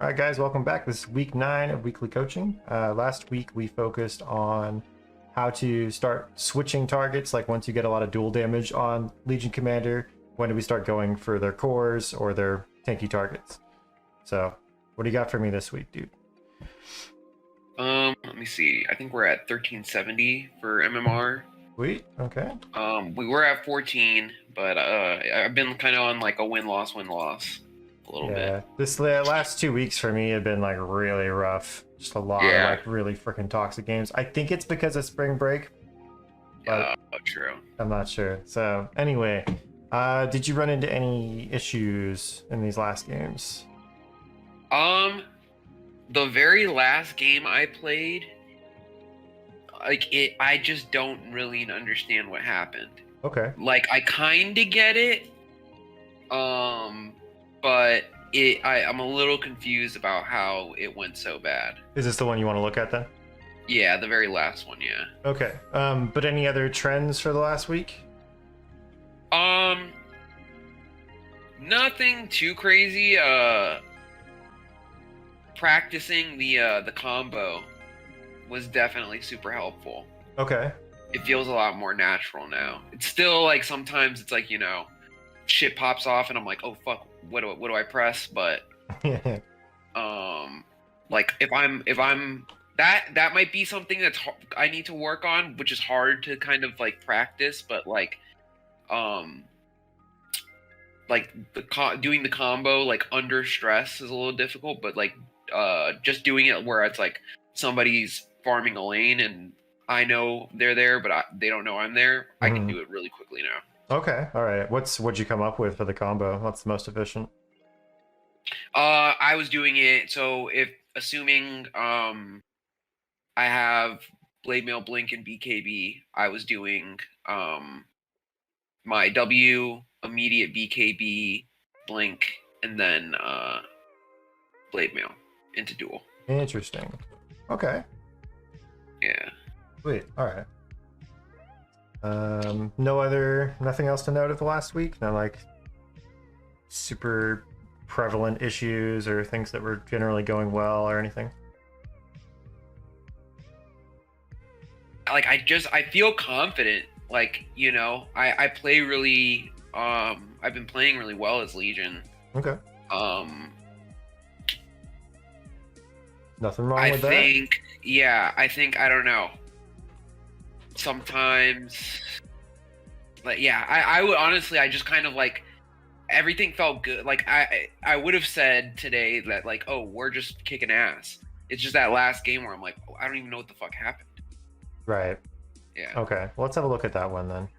All right, guys, welcome back. This is week 9 of weekly coaching. Last week we focused on how to start switching targets. Like once you get a lot of dual damage on Legion Commander, when do we start going for their cores or their tanky targets? So, what do you got for me this week, dude? Let me see. I think we're at 1370 for MMR. Sweet. Okay. We were at 14, but I've been kind of on like a win-loss a little bit. This last 2 weeks for me have been like really rough. Just a lot of like really freaking toxic games. I think it's because of spring break. True. I'm not sure. So anyway, did you run into any issues in these last games? The very last game I played, I just don't really understand what happened. Okay. Like I kind of get it, but I'm a little confused about how it went so bad. Is this the one you want to look at then? Yeah, the very last one, yeah. Okay. But any other trends for the last week? Nothing too crazy. Practicing the combo was definitely super helpful. Okay. It feels a lot more natural now. It's still like sometimes it's like, you know, shit pops off and I'm like, oh fuck, what do I press? But like if I'm that might be something that's I need to work on, which is hard to kind of like practice, but like doing the combo like under stress is a little difficult, but like just doing it where it's like somebody's farming a lane and I know they're there, but they don't know I'm there. Mm-hmm. I can do it really quickly now. Okay, all right. What'd you come up with for the combo? What's the most efficient? I was doing it so if assuming I have Blade Mail, Blink, and BKB, I was doing my W, immediate BKB, Blink, and then Blade Mail into duel. Interesting. Okay. Yeah. Sweet. All right. Nothing else to note of the last week? No, like super prevalent issues or things that were generally going well or anything? Like I feel confident. Like, you know, I play really I've been playing really well as Legion. Okay. Nothing wrong with that? I think, I don't know. Sometimes, like, yeah, I would honestly, I just kind of like, everything felt good. Like, I would have said today that, like, oh, we're just kicking ass. It's just that last game where I'm like, oh, I don't even know what the fuck happened. Right. Yeah. Okay, well, let's have a look at that one then.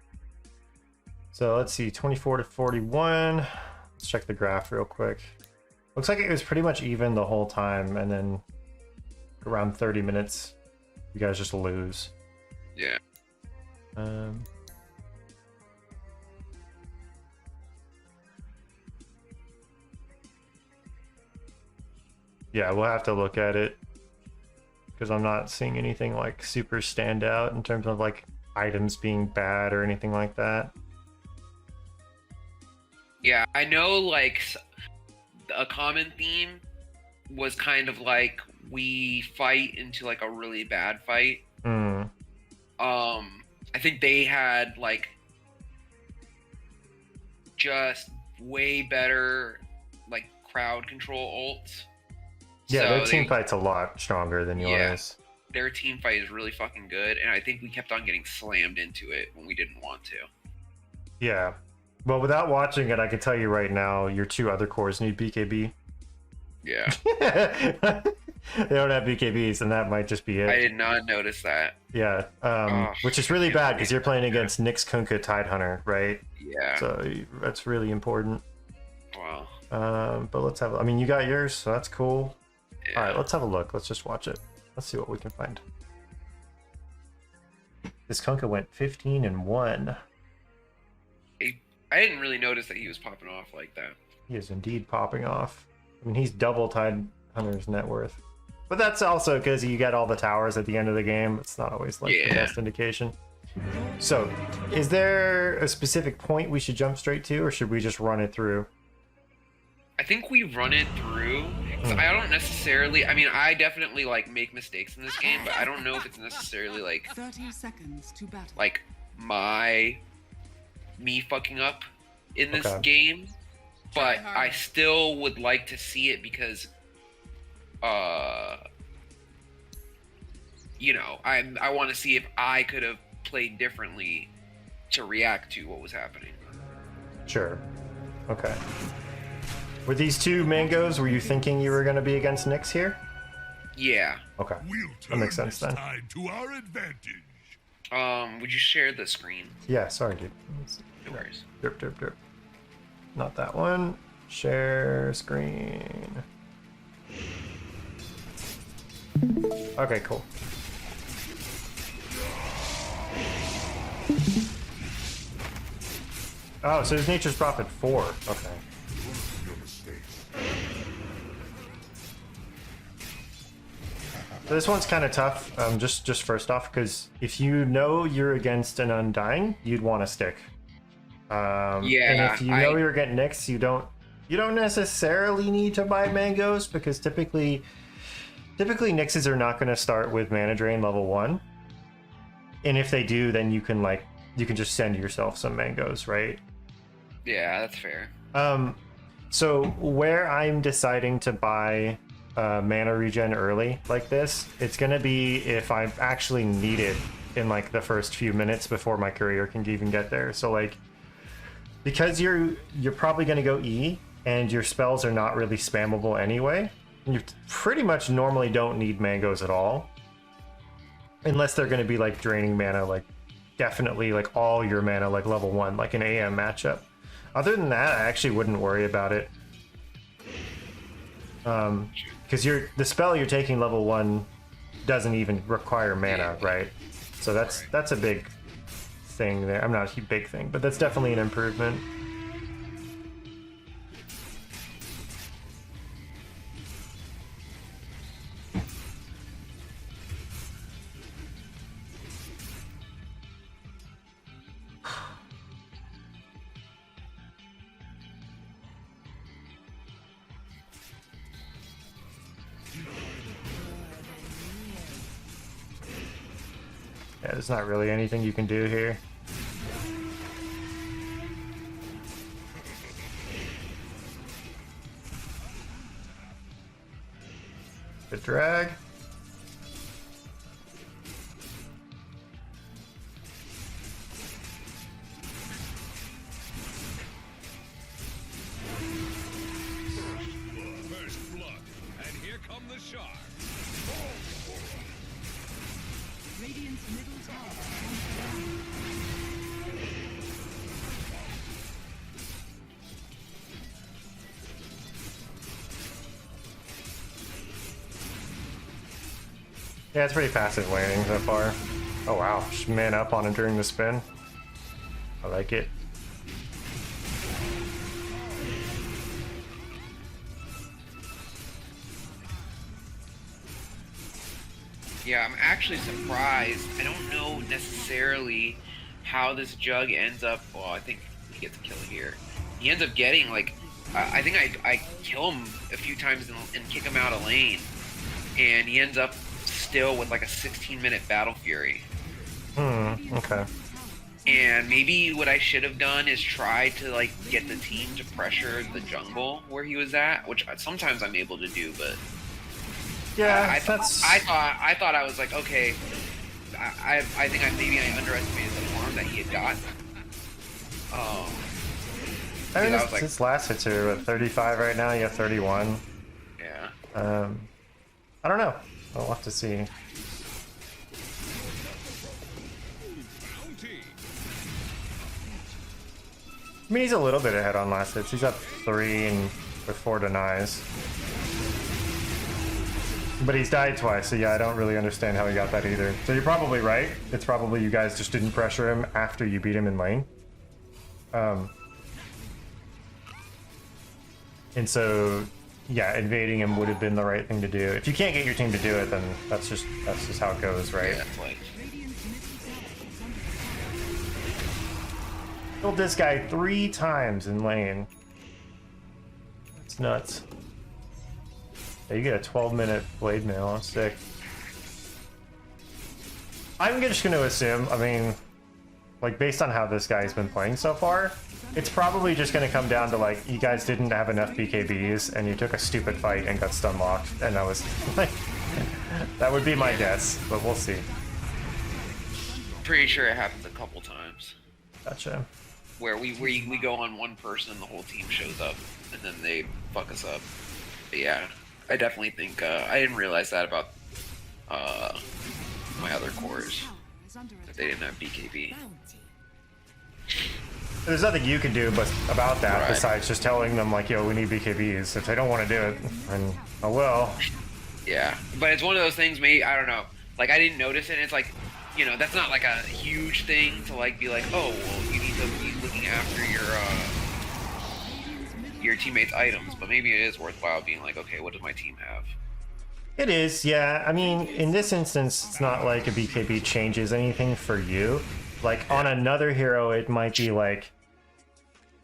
So let's see, 24 to 41. Let's check the graph real quick. Looks like it was pretty much even the whole time, and then around 30 minutes, you guys just lose. Yeah. Yeah, we'll have to look at it because I'm not seeing anything like super stand out in terms of like items being bad or anything like that. Yeah, I know like a common theme was kind of like we fight into like a really bad fight. I think they had like just way better like crowd control ults. Yeah, so their team fight's a lot stronger than yours. Yeah, their team fight is really fucking good, and I think we kept on getting slammed into it when we didn't want to. Yeah. Well, without watching it, I can tell you right now, your 2 other cores need BKB. Yeah. They don't have BKBs, and that might just be it. I did not notice that. Yeah, which is really bad because you're playing against Nyx Kunkka Tidehunter, right? Yeah. So that's really important. Wow. But let's have. I mean, you got yours, so that's cool. Yeah. All right, let's have a look. Let's just watch it. Let's see what we can find. This Kunkka went 15-1. I didn't really notice that he was popping off like that. He is indeed popping off. I mean, he's double Tidehunter's net worth. But that's also because you get all the towers at the end of the game. It's not always like the best indication. So, is there a specific point we should jump straight to, or should we just run it through? I think we run it through So I don't necessarily. I mean, I definitely like make mistakes in this game, but I don't know if it's necessarily like 30 seconds to battle. like me fucking up in this Okay. game. But I still would like to see it because, you know, I want to see if I could have played differently to react to what was happening. Sure. Okay. With these two mangoes, were you thinking you were going to be against Nyx here? Yeah. Okay. We'll That makes turn sense this then. tide to our advantage. Would you share the screen? Yeah, sorry, dude. No worries. Derp, derp, derp. Not that one. Share screen. Okay, cool. Oh, so his Nature's Prophet 4. Okay. Your mistakes. So this one's kind of tough, just first off, because if you know you're against an Undying, you'd want to stick. And if you know you're getting Nyx, you don't necessarily need to buy mangoes, because typically Nyxes are not going to start with mana drain level 1. And if they do, then you can just send yourself some mangoes, right? Yeah, that's fair. So where I'm deciding to buy mana regen early like this, it's gonna be if I actually need it in like the first few minutes before my courier can even get there. So like, because you're probably gonna go E and your spells are not really spammable anyway, you pretty much normally don't need mangoes at all, unless they're gonna be like draining mana, like definitely like all your mana, like level 1, like an AM matchup. Other than that, I actually wouldn't worry about it. Because the spell you're taking level 1 doesn't even require mana, right? So that's a big thing there. I'm not a big thing, but that's definitely an improvement. Yeah, there's not really anything you can do here. The drag. First blood, and here come the sharks. Radiant's middle tower. Yeah, it's pretty passive laning so far. Oh wow, just man up on it during the spin. I like it. Yeah, I'm actually surprised. I don't know necessarily how this Jug ends up. Well, I think he gets a kill here. He ends up getting like, I think I kill him a few times and kick him out of lane, and he ends up still with like a 16-minute Battle Fury. Okay. And maybe what I should have done is try to like get the team to pressure the jungle where he was at, which sometimes I'm able to do, but. Yeah, I thought I was like, okay, I think maybe I underestimated the farm that he had got. I mean, I was like, this last hits are at 35 right now. You have 31. yeah. I don't know. I'll have to see. I mean, he's a little bit ahead on last hits. He's up 3 and with 4 denies. But he's died twice, so yeah, I don't really understand how he got that either. So you're probably right. It's probably you guys just didn't pressure him after you beat him in lane. And so, yeah, invading him would have been the right thing to do. If you can't get your team to do it, then that's just how it goes, right? Yeah, like, Killed this guy 3 times in lane. That's nuts. Yeah, you get a 12-minute blade mail. Sick. I'm just going to assume, I mean, like, based on how this guy's been playing so far, it's probably just going to come down to, like, you guys didn't have enough BKBs, and you took a stupid fight and got stun locked, and that was, like, that would be my guess, but we'll see. Pretty sure it happens a couple times. Gotcha. Where we go on one person and the whole team shows up, and then they fuck us up. But yeah, I definitely think, I didn't realize that about, my other cores, that they didn't have BKB. There's nothing you can do about that Right. besides just telling them, like, yo, we need BKBs. If they don't want to do it, then oh well. Yeah, but it's one of those things, maybe, I don't know, like, I didn't notice it, and it's like, you know, that's not like a huge thing to, like, be like, oh, well, you need to be looking after your teammates' items, but maybe it is worthwhile being like, okay, what does my team have? It is, yeah. I mean, in this instance, it's not like a BKB changes anything for you. Like, on another hero, it might be like,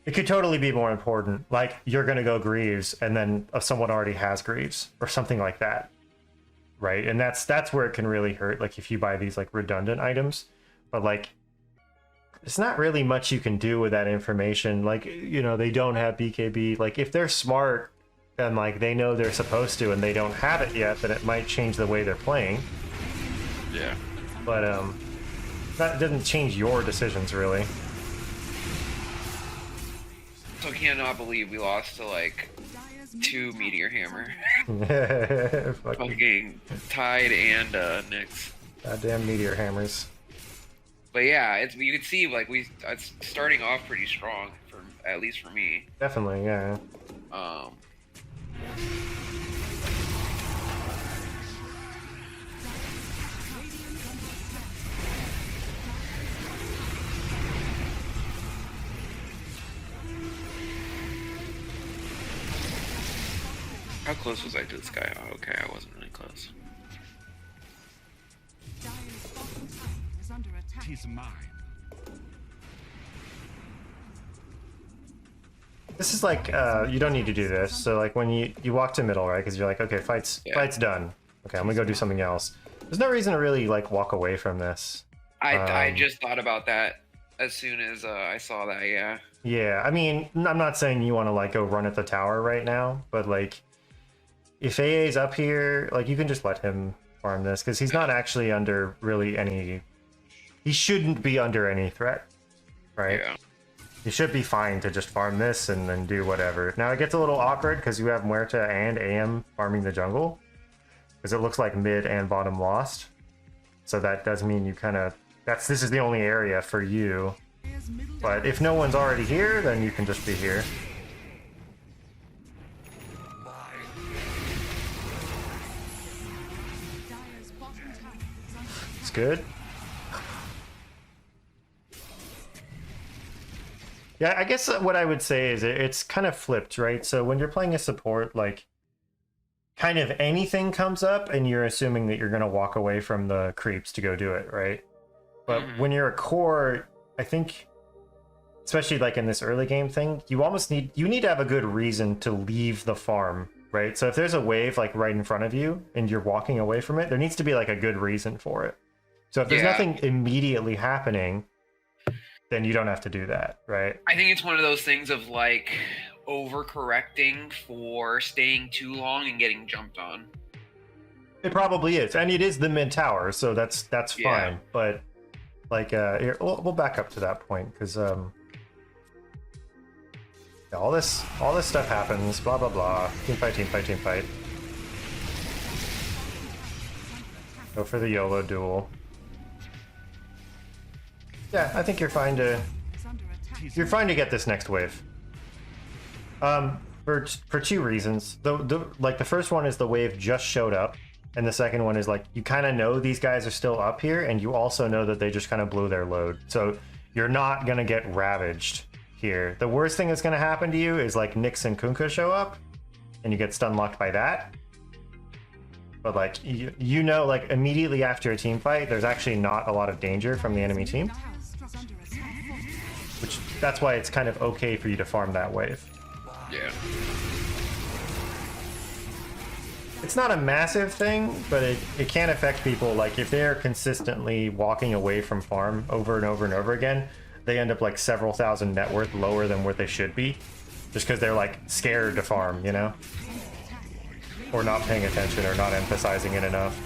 it could totally be more important. Like, you're gonna go Greaves, and then someone already has Greaves, or something like that. Right? And that's where it can really hurt, like, if you buy these, like, redundant items. But, like, there's not really much you can do with that information. Like, you know, they don't have BKB. Like, if they're smart, and, like, they know they're supposed to, and they don't have it yet, then it might change the way they're playing. Yeah. But, that doesn't change your decisions, really. So I cannot believe we lost to, like, 2 Meteor Hammer. Fucking Fucking Tide and, Nyx. goddamn meteor hammers. But yeah, it's, you can see, like, it's starting off pretty strong, for at least for me. Definitely, yeah. How close was I to this guy? Oh, okay, I wasn't really close. Tis mine. This is like, you don't need to do this. So, like, when you walk to middle, right? Because you're like, okay, fight's done. Okay, I'm gonna go do something else. There's no reason to really, like, walk away from this. I just thought about that as soon as I saw that, yeah. Yeah, I mean, I'm not saying you want to, like, go run at the tower right now, but, like, if AA's up here, like, you can just let him farm this, because he's not actually under really any... He shouldn't be under any threat, right? Yeah. You should be fine to just farm this and then do whatever. Now, it gets a little awkward because you have Muerta and AM farming the jungle, because it looks like mid and bottom lost. So that does mean you kind of... This is the only area for you. But if no one's already here, then you can just be here. It's good. Yeah, I guess what I would say is it's kind of flipped, right? So when you're playing a support, like, kind of anything comes up and you're assuming that you're going to walk away from the creeps to go do it, right? But when you're a core, I think, especially like in this early game thing, you almost need to have a good reason to leave the farm, right? So if there's a wave like right in front of you and you're walking away from it, there needs to be like a good reason for it. So if there's nothing immediately happening, then you don't have to do that, right? I think it's one of those things of, like, overcorrecting for staying too long and getting jumped on. It probably is, and it is the mid tower, so that's fine. But like, here, we'll back up to that point because all this stuff happens. Blah blah blah. Team fight, team fight, team fight. Go for the YOLO duel. Yeah, I think you're fine to get this next wave. For two reasons. The first one is the wave just showed up, and the second one is, like, you kind of know these guys are still up here, and you also know that they just kind of blew their load. So you're not gonna get ravaged here. The worst thing that's gonna happen to you is, like, Nyx and Kunkka show up, and you get stun locked by that. But, like, you know, like, immediately after a team fight, there's actually not a lot of danger from the enemy team. Which, that's why it's kind of okay for you to farm that wave. Yeah. it's not a massive thing, but it can affect people. Like if they're consistently walking away from farm over and over and over again, they end up like several thousand net worth lower than what they should be, just because they're like scared to farm, you know, or not paying attention or not emphasizing it enough.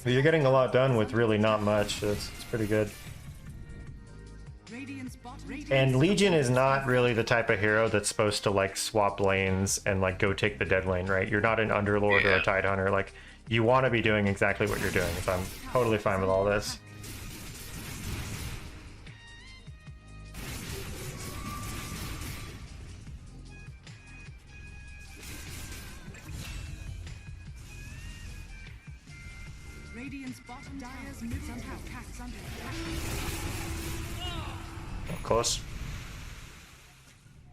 But you're getting a lot done with really not much. It's pretty good. And Legion is not really the type of hero that's supposed to like swap lanes and like go take the dead lane, right? You're not an Underlord or a Tidehunter. Like you want to be doing exactly what you're doing. So I'm totally fine with all this. Radiant's bottom Dire's mid somehow cats under attack. Close.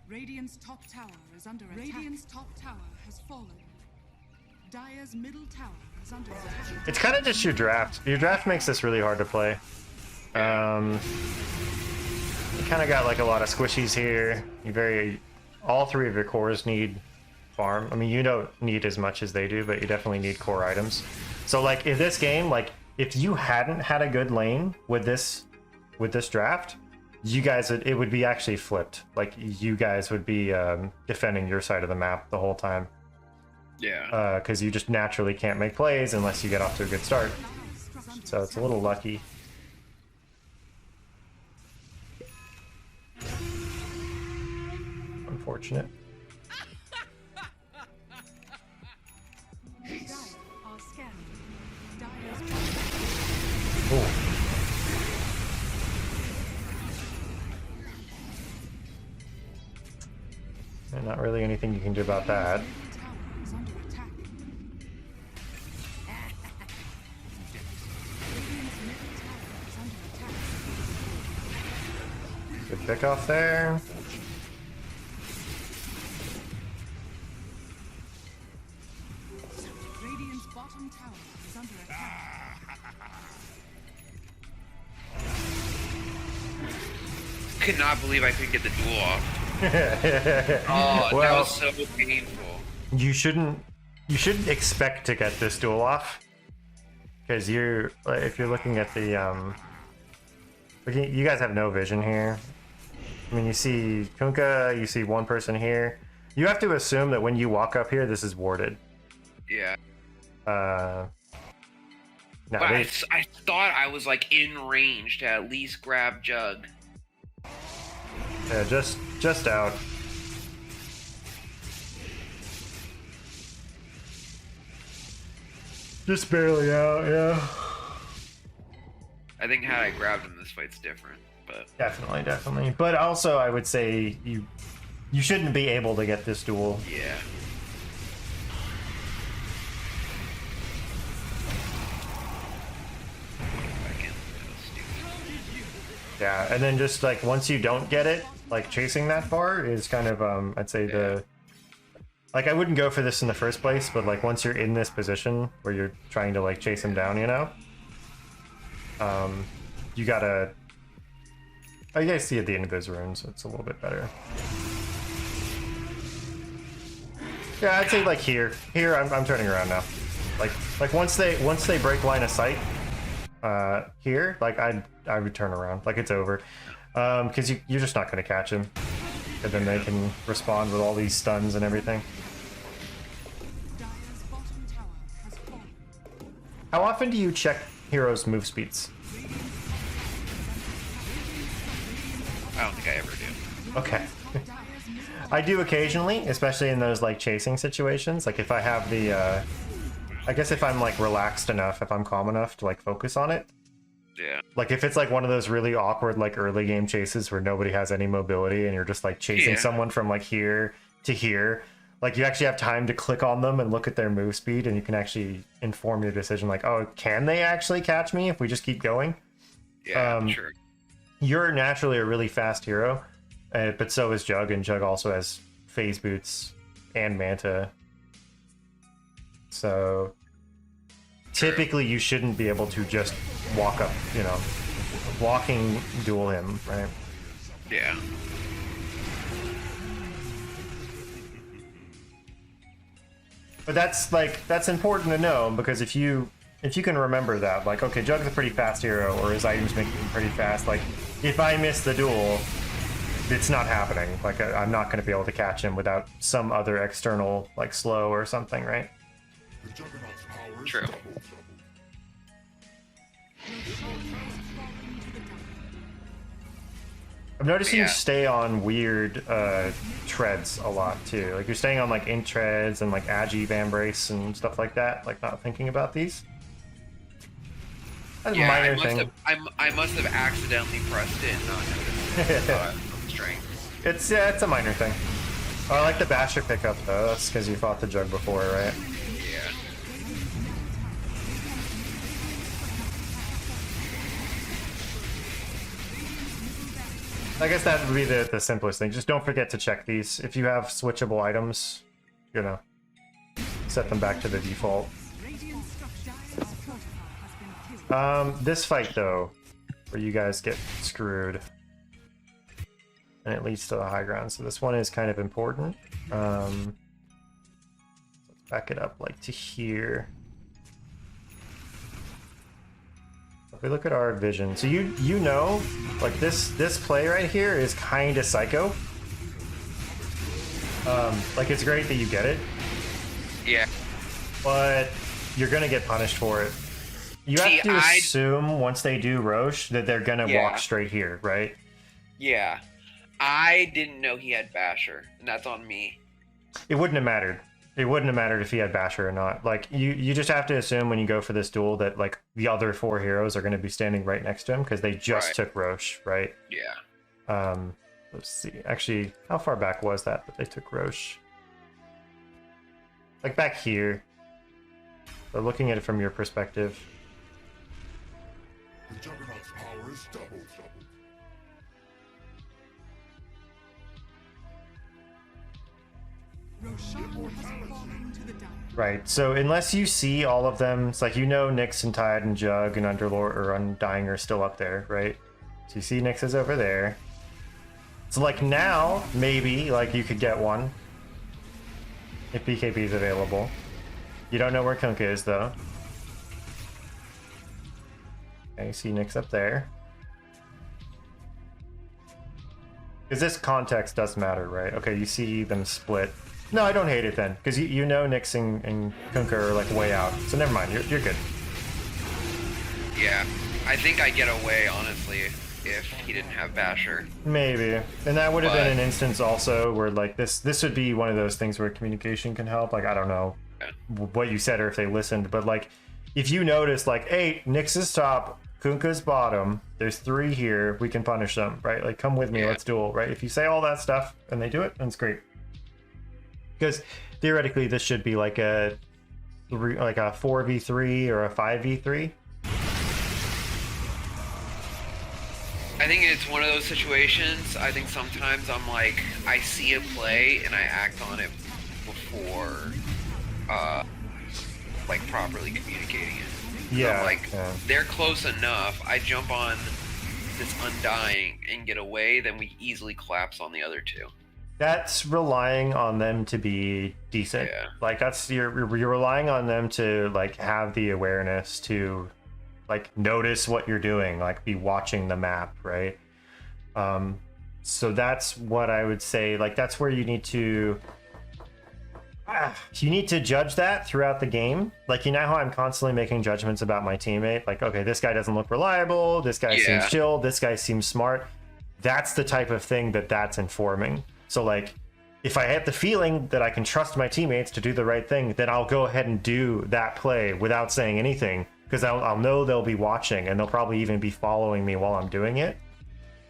Radiant's top tower is under attack. Radiant's top tower has fallen. Dire's middle tower is under attack. It's kind of just your draft. Your draft makes this really hard to play. You kind of got like a lot of squishies here. All three of your cores need farm. I mean, you don't need as much as they do, but you definitely need core items. So like in this game, like if you hadn't had a good lane with this draft, you guys it would be actually flipped. Like you guys would be defending your side of the map the whole time. Yeah. Because you just naturally can't make plays unless you get off to a good start. So it's a little lucky. Unfortunate. Ooh. And not really anything you can do about that. Good pick off there. Radiant's bottom tower is under attack. Could not believe I couldn't get the duel off. Oh, Well, that was so painful. you shouldn't expect to get this duel off, because if you're looking at the you guys have no vision here. I mean, you see Kunkka, you see one person here. You have to assume that when you walk up here, this is warded. Yeah. No, But I thought I was like in range to at least grab Jug. yeah, just out. Just barely out, yeah. I think had I grabbed him, this fight's different. But Definitely. But also, I would say you shouldn't be able to get this duel. yeah. Yeah, and then just like once you don't get it, like chasing that far is kind of I'd say like I wouldn't go for this in the first place, but like once you're in this position where you're trying to like chase him down, you know, you gotta. Oh, you guys see at the end of those runes, so it's a little bit better. Yeah, I'd say like here I'm turning around now. Like once they break line of sight, here, like I would turn around, like it's over, because you're just not going to catch him, and then they can respond with all these stuns and everything. Dire's bottom tower has fallen. How often do you check heroes' move speeds? I don't think I ever do. Okay. I do occasionally, especially in those like chasing situations. Like if I have the, I guess if I'm like relaxed enough, if I'm calm enough to like focus on it. Yeah. Like if it's like one of those really awkward like early game chases where nobody has any mobility and you're just like chasing someone from like here to here, like you actually have time to click on them and look at their move speed, and you can actually inform your decision like, oh, can they actually catch me if we just keep going? Yeah, sure. You're naturally a really fast hero, but so is Jug, and Jug also has phase boots and Manta. So typically you shouldn't be able to just walk up, you know, walking duel him, right? Yeah. But that's important to know, because if you can remember that, like, okay, Jug's a pretty fast hero, or his items make him pretty fast. Like, if I miss the duel, it's not happening. Like, I'm not going to be able to catch him without some other external, like, slow or something, right? True. I'm noticing Yeah. you stay on weird treads a lot too. Like, you're staying on like int treads and like agi vambrace and stuff like that. Like, not thinking about these. That's a Yeah, minor thing. I must have accidentally pressed it and not noticed the strength. It's a minor thing. Oh, I like the basher pickup though. That's because you fought the jug before, right? Yeah. I guess that would be the simplest thing. Just don't forget to check these. If you have switchable items, you know, set them back to the default. This fight though, where you guys get screwed, and it leads to the high ground. So this one is kind of important. Let's back it up like to here. If we look at our vision, so you know, like this play right here is kind of psycho. Like, it's great that you get it, Yeah. but you're gonna get punished for it. You have to assume once they do Roche that they're gonna walk straight here, right? Yeah. I didn't know he had Basher, and that's on me. It wouldn't have mattered. It wouldn't have mattered if he had Basher or not. Like, you just have to assume when you go for this duel that like the other 4 heroes are going to be standing right next to him because they just took Roche, right? Yeah. Let's see. Actually, how far back was that they took Roche? Like back here. So looking at it from your perspective. The Juggernaut's power is doubled. Roshan has fallen to the dire. Right, so unless you see all of them, it's like, you know, Nyx and Tide and Jug and Underlord or Undying are still up there, right? So you see Nyx is over there. So like now, maybe, like, you could get one if BKB is available. You don't know where Kunkka is though. Okay, you see Nyx up there. Because this context does matter, right? Okay, you see them split. No, I don't hate it then, because you know Nyx and Kunkka are like way out. So never mind, you're good. Yeah. I think I get away, honestly, if he didn't have Basher. Maybe. And that would have been an instance also where like this would be one of those things where communication can help. Like, I don't know what you said or if they listened, but like if you notice like, hey, Nyx is top, Kunkka's bottom, there's 3 here, we can punish them, right? Like, come with me, let's duel, right? If you say all that stuff and they do it, then it's great. Because theoretically this should be like a 4v3 or a 5v3. I think it's one of those situations. I think sometimes I'm like, I see a play and I act on it before, like, properly communicating it. Yeah. I'm like, they're close enough. I jump on this Undying and get away, then we easily collapse on the other 2. That's relying on them to be decent. Yeah. Like, that's you're relying on them to like have the awareness to like notice what you're doing, like be watching the map, right? So that's what I would say. Like, that's where you need to judge that throughout the game. Like, you know how I'm constantly making judgments about my teammate, like, okay, this guy doesn't look reliable, this guy seems chill, this guy seems smart. That's the type of thing that's informing. So like, if I have the feeling that I can trust my teammates to do the right thing, then I'll go ahead and do that play without saying anything, because I'll know they'll be watching and they'll probably even be following me while I'm doing it.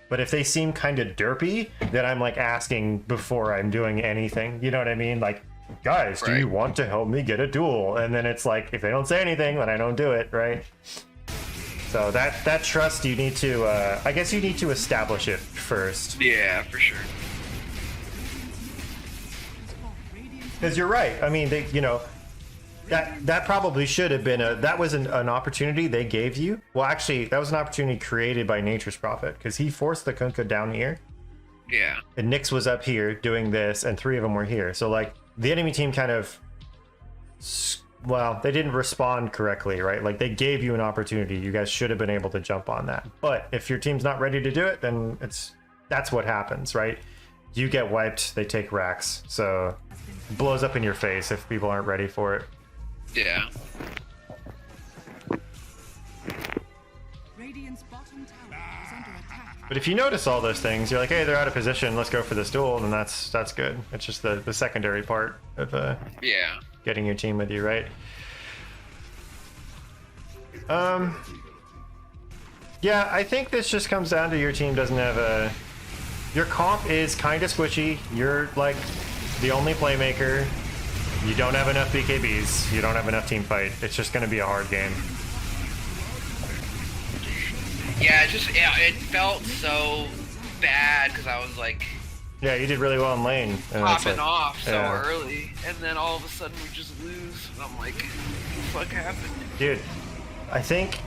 But if they seem kind of derpy, then I'm like asking before I'm doing anything. You know what I mean? Like, guys, do you want to help me get a duel? And then it's like, if they don't say anything, then I don't do it, right? So that trust, you need to, I guess you need to establish it first. Yeah, for sure. Because you're right. I mean, you know, that probably should have been that was an opportunity they gave you. Well, actually, that was an opportunity created by Nature's Prophet, because he forced the Kunkka down here. Yeah. And Nyx was up here doing this, and 3 of them were here. So like, the enemy team kind of well, they didn't respond correctly, right? Like they gave you an opportunity. You guys should have been able to jump on that. But if your team's not ready to do it, then that's what happens, right? You get wiped, they take racks. So it blows up in your face if people aren't ready for it. Yeah. Radiant's bottom tower is under attack. But if you notice all those things, you're like, hey, they're out of position, let's go for this duel, then that's good. It's just the secondary part of Yeah. getting your team with you, right? Yeah, I think this just comes down to your team doesn't have your comp is kind of squishy. You're like the only playmaker. You don't have enough BKBs. You don't have enough team fight. It's just going to be a hard game. Yeah, it felt so bad because I was like Yeah, you did really well in lane. And it's popping like, off so yeah. early, and then all of a sudden we just lose. And I'm like, what the fuck happened? Dude, I think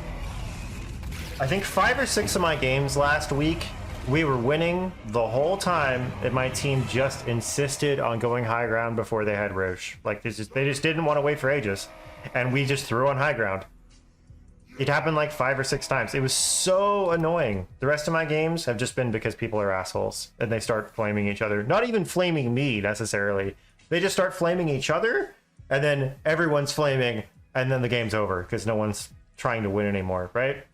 5 or 6 of my games last week, we were winning the whole time, and my team just insisted on going high ground before they had Roche. Like they just didn't want to wait for ages, and we just threw on high ground. It happened like 5 or 6 times. It was so annoying. The rest of my games have just been because people are assholes and they start flaming each other. Not even flaming me necessarily. They just start flaming each other, and then everyone's flaming, and then the game's over because no one's trying to win anymore, right?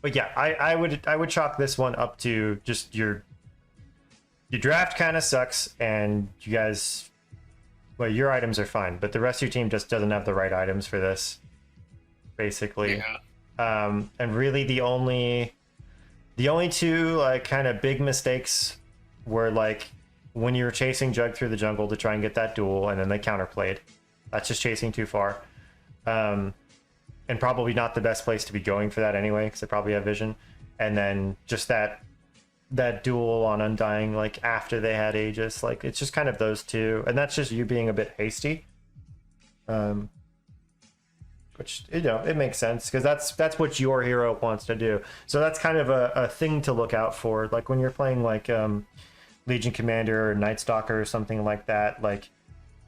But yeah, I would chalk this one up to just your draft kind of sucks, and you guys, well, your items are fine, but the rest of your team just doesn't have the right items for this, basically. Yeah. And really the only 2 like kind of big mistakes were like when you were chasing Jug through the jungle to try and get that duel, and then they counterplayed. That's just chasing too far. And probably not the best place to be going for that anyway, because they probably have vision. And then just that duel on Undying, like after they had Aegis, like it's just kind of those 2, and that's just you being a bit hasty. Which, you know, it makes sense because that's what your hero wants to do. So that's kind of a thing to look out for, like when you're playing like Legion Commander or Night Stalker or something like that. Like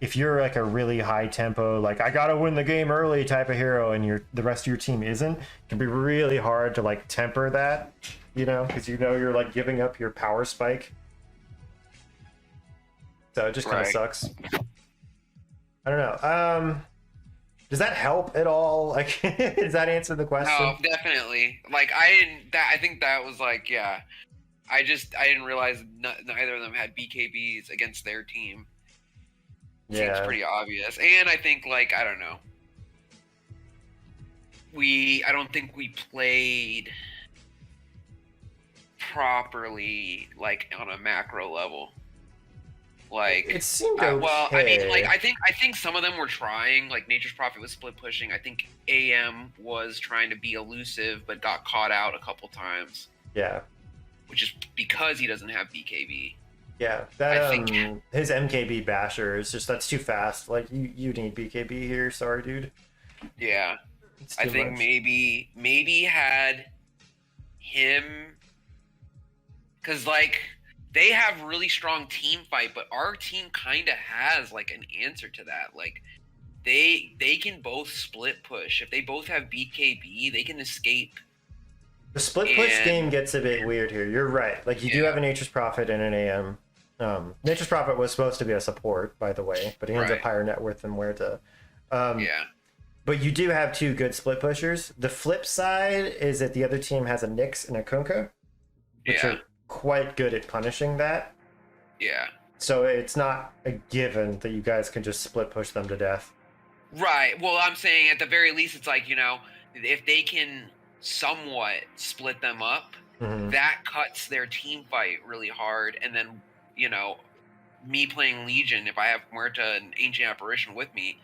if you're like a really high tempo, like I gotta win the game early type of hero, and the rest of your team isn't, it can be really hard to like temper that, you know, because you know you're like giving up your power spike. So it just kind of sucks. I don't know. Does that help at all? Like, does that answer the question? No, definitely. Like I think that was like, yeah. I didn't realize neither of them had BKBs against their team. Yeah. Seems pretty obvious. And I think, like, I don't know. I don't think we played properly, like, on a macro level. Like, it seemed okay. Well, I mean, like, I think some of them were trying. Like, Nature's Prophet was split pushing. I think AM was trying to be elusive, but got caught out a couple times. Yeah. Which is because he doesn't have BKB. Yeah, that his MKB basher is just, that's too fast. Like you need BKB here. Sorry, dude. Yeah, I think much. maybe had him, because like they have really strong team fight, but our team kind of has like an answer to that. Like they can both split push. If they both have BKB, they can escape. The split push game gets a bit weird here. You're right. Like you do have a Nature's Prophet and an AM. Nature's Prophet was supposed to be a support, by the way, but he ends up higher net worth than Muerta. Yeah. But you do have 2 good split pushers. The flip side is that the other team has a Nyx and a Kunkka, which are quite good at punishing that. Yeah. So it's not a given that you guys can just split push them to death. Right. Well, I'm saying at the very least, it's like, you know, if they can somewhat split them up, that cuts their team fight really hard. And then, you know, me playing Legion, if I have Muerta and Ancient Apparition with me,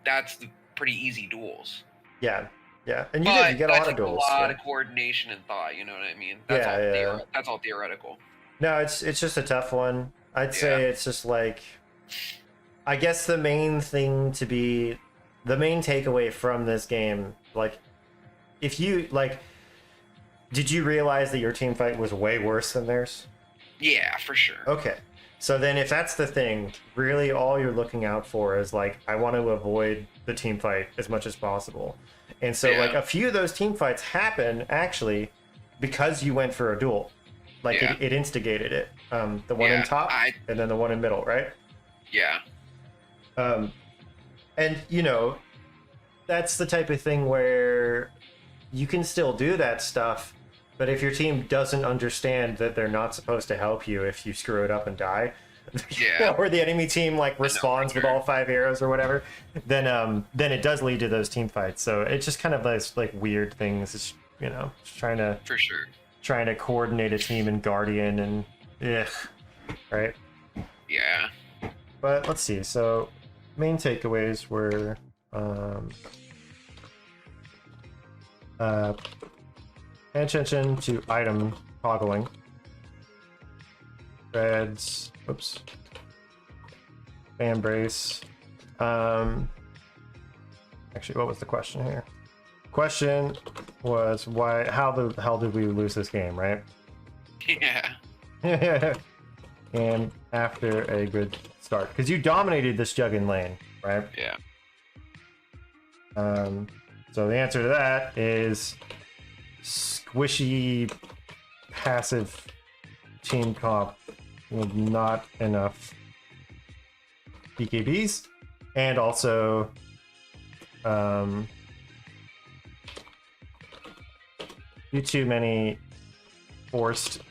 that's the pretty easy duels. Yeah, yeah, and you get a lot of duels. A lot of coordination and thought. You know what I mean? That's all theoretical. No, it's just a tough one. I'd say it's just like, I guess the main takeaway from this game, like, if you like, did you realize that your team fight was way worse than theirs? Yeah, for sure. Okay. So then if that's the thing, really all you're looking out for is like, I want to avoid the team fight as much as possible. And so like a few of those team fights happen actually because you went for a duel. Like it instigated it. The one in top and then the one in middle, right? Yeah. And you know, that's the type of thing where you can still do that stuff, but if your team doesn't understand that they're not supposed to help you if you screw it up and die, or the enemy team like responds with all 5 arrows or whatever, then it does lead to those team fights. So it's just kind of those like weird things. It's, you know, just trying to coordinate a team in Guardian and right? Yeah. But let's see. So main takeaways were pay attention to item toggling. Threads. Oops. Fan brace. Actually, what was the question here? Question was how the hell did we lose this game, right? Yeah. And after a good start, because you dominated this Juggin lane, right? Yeah. So the answer to that is squishy, passive team comp with not enough BKBs, and also too many forced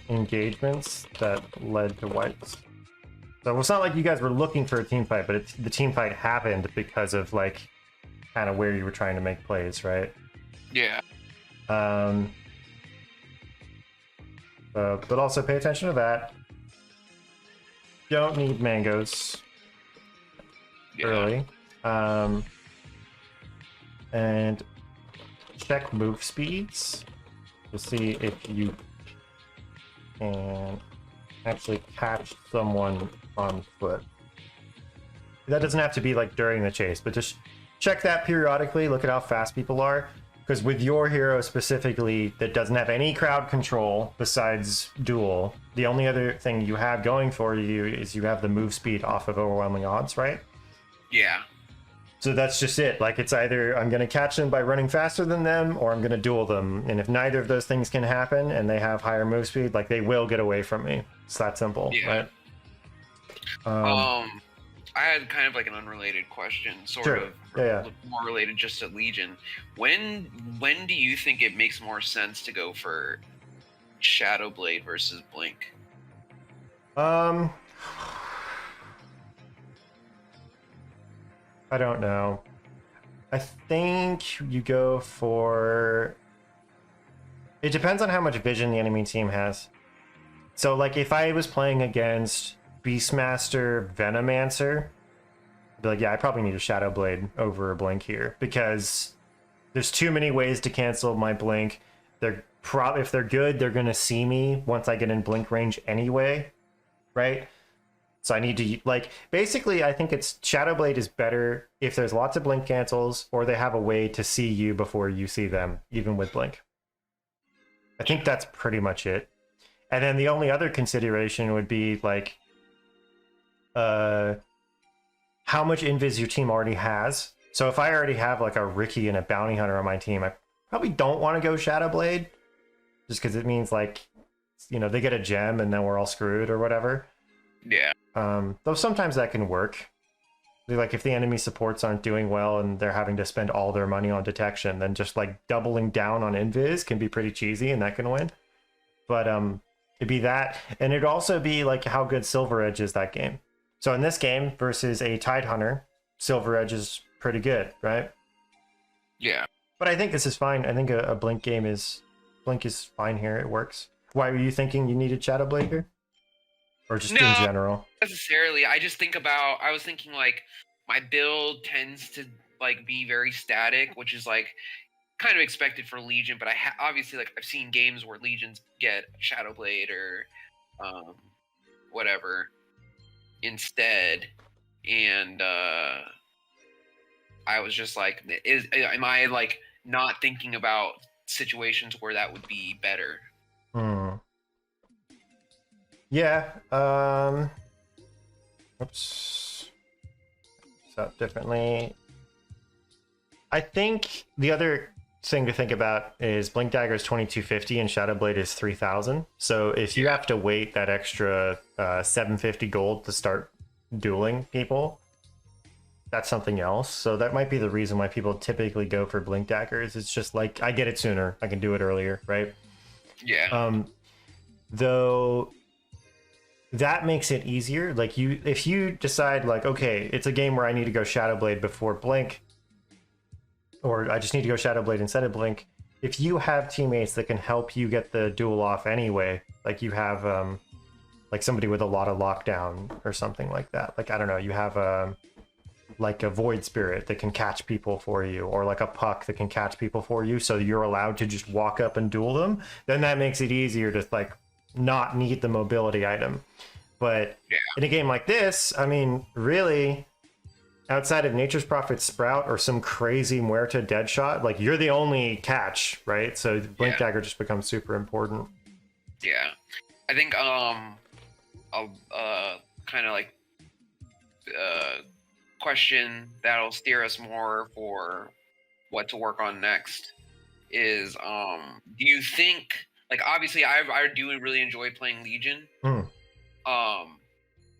engagements that led to wipes. So it's not like you guys were looking for a team fight, but the team fight happened because of like kind of where you were trying to make plays, right? Yeah. But also pay attention to that. Don't need mangoes early. And check move speeds to see if you can actually catch someone on foot. That doesn't have to be like during the chase, but just check that periodically. Look at how fast people are. Because with your hero specifically that doesn't have any crowd control besides duel, the only other thing you have going for you is you have the move speed off of overwhelming odds, right? Yeah. So that's just it. Like, it's either I'm going to catch them by running faster than them, or I'm going to duel them. And if neither of those things can happen and they have higher move speed, like, they will get away from me. It's that simple, right? I had kind of like an unrelated question, more related just to Legion. When do you think it makes more sense to go for Shadowblade versus Blink? I don't know. I think you go for... It depends on how much vision the enemy team has. So, like, if I was playing against Beastmaster Venomancer, I'd be like, yeah, I probably need a Shadowblade over a Blink here, because there's too many ways to cancel my Blink. If they're good, they're going to see me once I get in Blink range anyway, right? So I need to, like, basically, I think it's Shadowblade is better if there's lots of Blink cancels, or they have a way to see you before you see them, even with Blink. I think that's pretty much it. And then the only other consideration would be, like, how much invis your team already has. So if I already have, like, a Ricky and a Bounty Hunter on my team, I probably don't want to go Shadowblade, just because it means, like, you know, they get a gem and then we're all screwed or whatever. Yeah. Though sometimes that can work. Like, if the enemy supports aren't doing well and they're having to spend all their money on detection, then just, like, doubling down on invis can be pretty cheesy, and that can win. But it'd be that, and it'd also be, like, how good Silver Edge is that game. So in this game versus a Tidehunter, Silver Edge is pretty good, right? Yeah. But I think this is fine. I think a Blink game is... Blink is fine here. It works. Why were you thinking you needed Shadowblade here? Or just in general? Not necessarily. I was thinking, like, my build tends to, like, be very static, which is, like, kind of expected for Legion, but obviously, like, I've seen games where Legions get Shadowblade or whatever instead, and I was just like, am I, like, not thinking about situations where that would be better? Yeah, Oops. So differently. I think the other thing to think about is Blink Dagger is 2250 and Shadow Blade is 3000. So if you have to wait that extra 750 gold to start dueling people, that's something else. So that might be the reason why people typically go for Blink Daggers. It's just like, I get it sooner, I can do it earlier, right? Yeah. Though that makes it easier. Like if you decide like, okay, it's a game where I need to go Shadow Blade before Blink, or I just need to go Shadow Blade instead of Blink. If you have teammates that can help you get the duel off anyway, like you have like somebody with a lot of lockdown or something like that. Like, I don't know, you have like a Void Spirit that can catch people for you, or like a Puck that can catch people for you, so you're allowed to just walk up and duel them, then that makes it easier to like not need the mobility item. But in a game like this, I mean, really, outside of Nature's Prophet Sprout or some crazy Muerta Deadshot, like you're the only catch, right? So Blink Dagger just becomes super important. Yeah. I think I'll kind of like question that'll steer us more for what to work on next is do you think, like, obviously I do really enjoy playing Legion,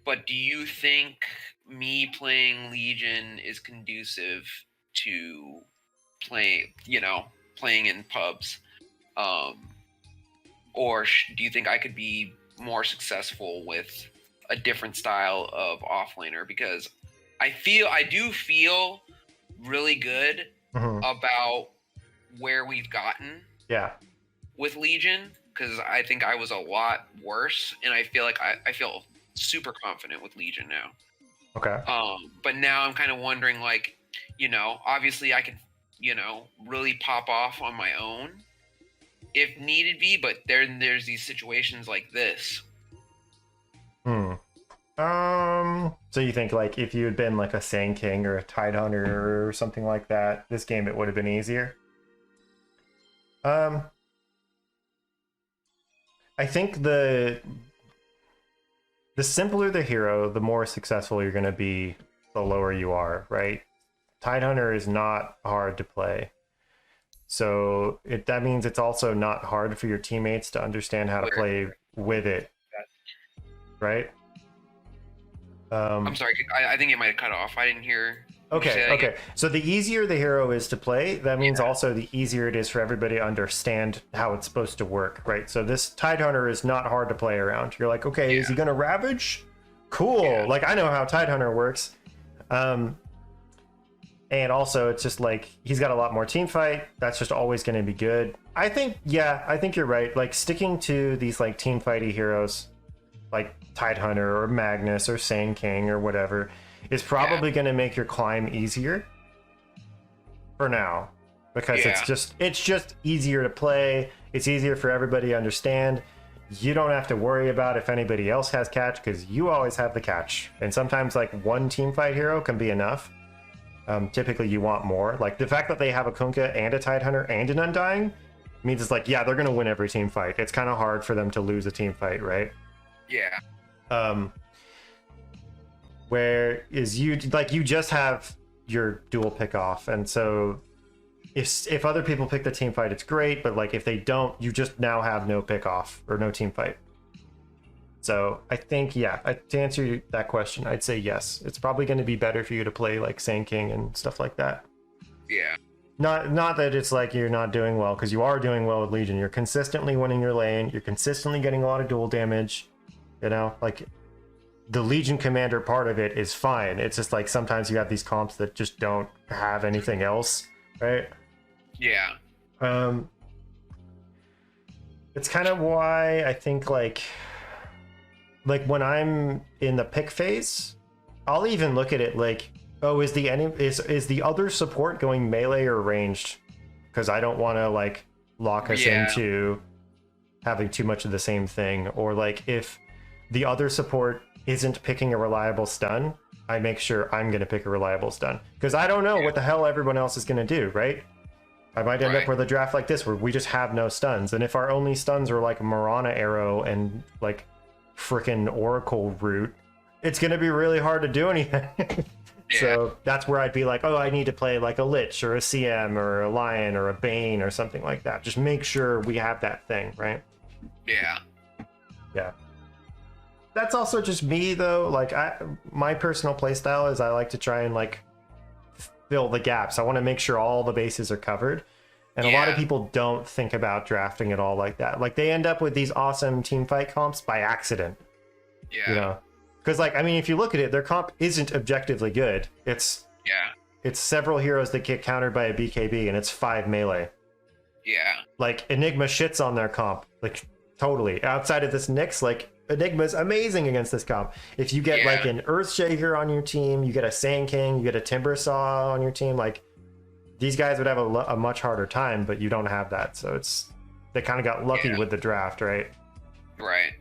but do you think me playing Legion is conducive to playing in pubs, or do you think I could be more successful with a different style of offlaner? Because I do feel really good about where we've gotten with Legion, because I think I was a lot worse, and I feel like I feel super confident with Legion now. Okay. But now I'm kind of wondering, like, obviously I can, really pop off on my own if needed be, but there's these situations like this. So you think like if you had been like a Sand King or a Tidehunter or something like that, this game it would have been easier? I think the simpler the hero, the more successful you're going to be, the lower you are, right? Tidehunter is not hard to play. So that means it's also not hard for your teammates to understand how to play with it, right? I'm sorry, I think it might have cut off. I didn't hear. Okay. So the easier the hero is to play, that means also the easier it is for everybody to understand how it's supposed to work, right? So this Tidehunter is not hard to play around. You're like, okay, is he going to Ravage? Cool. Like, I know how Tidehunter works. And also, it's just like, he's got a lot more team fight. That's just always going to be good. I think you're right. Like, sticking to these, like, team fighty heroes, like Tidehunter or Magnus or Sand King or whatever, is probably going to make your climb easier for now, because it's just easier to play. It's easier for everybody to understand. You don't have to worry about if anybody else has catch, because you always have the catch. And sometimes like one team fight hero can be enough. Typically you want more. Like the fact that they have a Kunkka and a Tidehunter and an Undying means it's like, they're going to win every team fight. It's kind of hard for them to lose a team fight, right? Yeah. Whereas you just have your dual pick off, and so if other people pick the team fight, it's great, but like if they don't, you just now have no pick off or no team fight. So I think to answer that question, I'd say yes, it's probably going to be better for you to play like Sand King and stuff like that. Yeah. Not that it's like you're not doing well, because you are doing well with Legion. You're consistently winning your lane, you're consistently getting a lot of dual damage, like the Legion Commander part of it is fine. It's just like sometimes you have these comps that just don't have anything else, right? Yeah. It's kind of why I think like when I'm in the pick phase, I'll even look at it like, oh, is the other support going melee or ranged? Because I don't want to like lock us into having too much of the same thing. Or like if the other support isn't picking a reliable stun, I make sure I'm going to pick a reliable stun, because I don't know what the hell everyone else is going to do, right? I might end up with a draft like this where we just have no stuns, and if our only stuns are like Marana Arrow and like frickin' Oracle Root, it's going to be really hard to do anything. So that's where I'd be like, oh, I need to play like a Lich or a CM or a Lion or a Bane or something like that. Just make sure we have that thing, right? Yeah. Yeah. That's also just me though. Like my personal playstyle is I like to try and like fill the gaps. I want to make sure all the bases are covered. And a lot of people don't think about drafting at all like that. Like they end up with these awesome team fight comps by accident. Yeah. You know? Because like, I mean, if you look at it, their comp isn't objectively good. It's several heroes that get countered by a BKB and it's 5 melee. Yeah. Like Enigma shits on their comp. Like totally. Outside of this Nyx, like Enigma's amazing against this comp. If you get like an Earthshaker on your team, you get a Sand King, you get a Timber Saw on your team, like these guys would have a much harder time, but you don't have that. So they kind of got lucky with the draft, right? Right.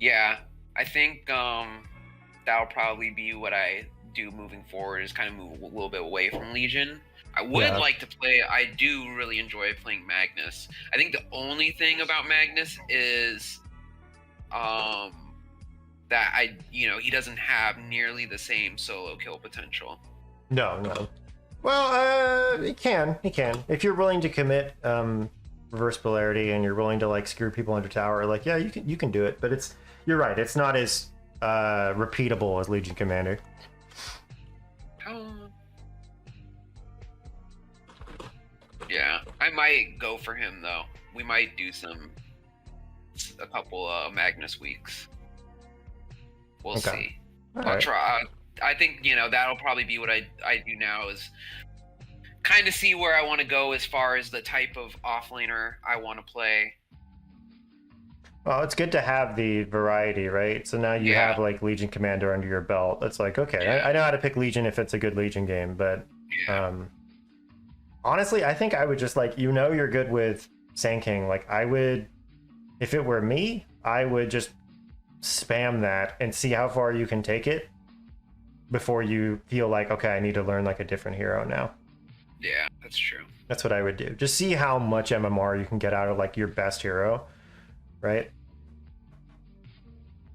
Yeah. I think that'll probably be what I do moving forward, is kind of move a little bit away from Legion. I would like to play, I do really enjoy playing Magnus. I think the only thing about Magnus is that he doesn't have nearly the same solo kill potential. No. Well, he can. If you're willing to commit reverse polarity and you're willing to like screw people under tower, like you can do it, but you're right, it's not as repeatable as Legion Commander. Yeah, I might go for him though. We might do a couple Magnus weeks. We'll see. I'll try. I think that'll probably be what I do now, is kind of see where I want to go as far as the type of offlaner I want to play. Well, it's good to have the variety, right? So now you have like Legion Commander under your belt. It's like, okay, I know how to pick Legion if it's a good Legion game, but honestly, I think I would just like, you're good with Sand King. Like I would, if it were me, I would just spam that and see how far you can take it before you feel like, okay, I need to learn like a different hero now. Yeah, that's true. That's what I would do. Just see how much MMR you can get out of like your best hero, right?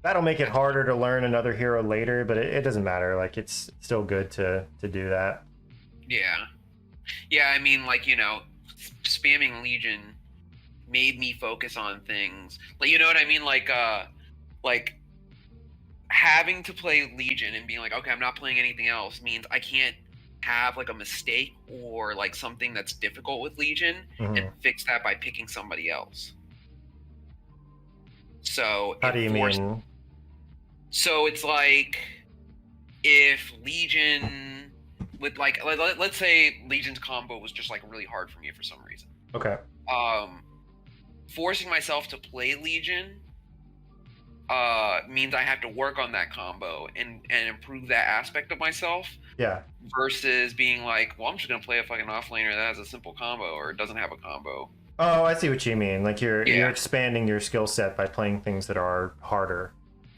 That'll make it harder to learn another hero later, but it doesn't matter. Like it's still good to do that. Yeah, I mean, like, spamming Legion made me focus on things. Like, you know what I mean? Like having to play Legion and being like, okay, I'm not playing anything else means I can't have like a mistake or like something that's difficult with Legion and fix that by picking somebody else. So how do you mean? So it's like if Legion with like let's say Legion's combo was just like really hard for me for some reason. Okay. Forcing myself to play Legion means I have to work on that combo and improve that aspect of myself. Yeah. Versus being like, well, I'm just gonna play a fucking offlaner that has a simple combo or doesn't have a combo. Oh, I see what you mean. Like you're expanding your skill set by playing things that are harder.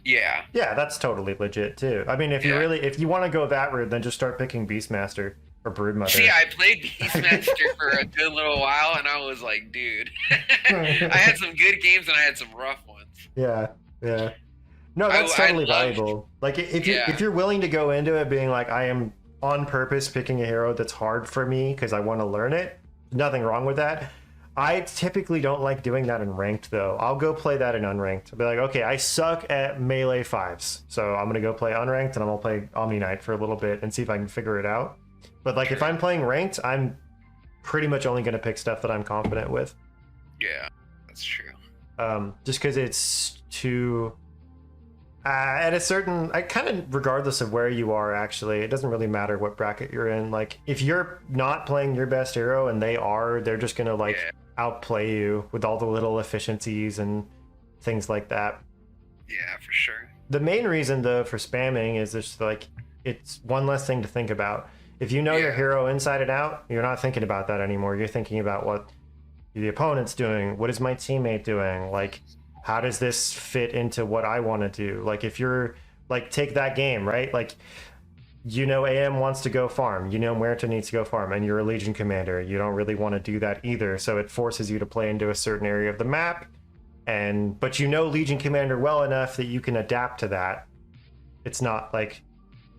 Yeah. Yeah, that's totally legit too. I mean, if you want to go that route, then just start picking Beastmaster or Broodmother. See, I played Beastmaster for a good little while, and I was like, dude, I had some good games and I had some rough ones. Yeah. No, that's totally valuable. Like if you're willing to go into it being like, I am on purpose picking a hero that's hard for me because I want to learn it, nothing wrong with that. I typically don't like doing that in ranked though. I'll go play that in unranked. I'll be like, okay, I suck at melee 5s, so I'm gonna go play unranked and I'm gonna play Omni Knight for a little bit and see if I can figure it out. But like if I'm playing ranked, I'm pretty much only gonna pick stuff that I'm confident with. Yeah, that's true. Just because it's too at a certain, I kind of, regardless of where you are, actually, it doesn't really matter what bracket you're in. Like if you're not playing your best hero and they're just gonna like outplay you with all the little efficiencies and things like that. Yeah, for sure. The main reason though for spamming is just like, it's one less thing to think about. If you know your hero inside and out, you're not thinking about that anymore. You're thinking about what the opponent's doing. What is my teammate doing? Like, how does this fit into what I want to do? Like, if you're like, take that game, right? Like, AM wants to go farm. Muerta needs to go farm, and you're a Legion commander. You don't really want to do that either. So it forces you to play into a certain area of the map. But Legion commander well enough that you can adapt to that. It's not like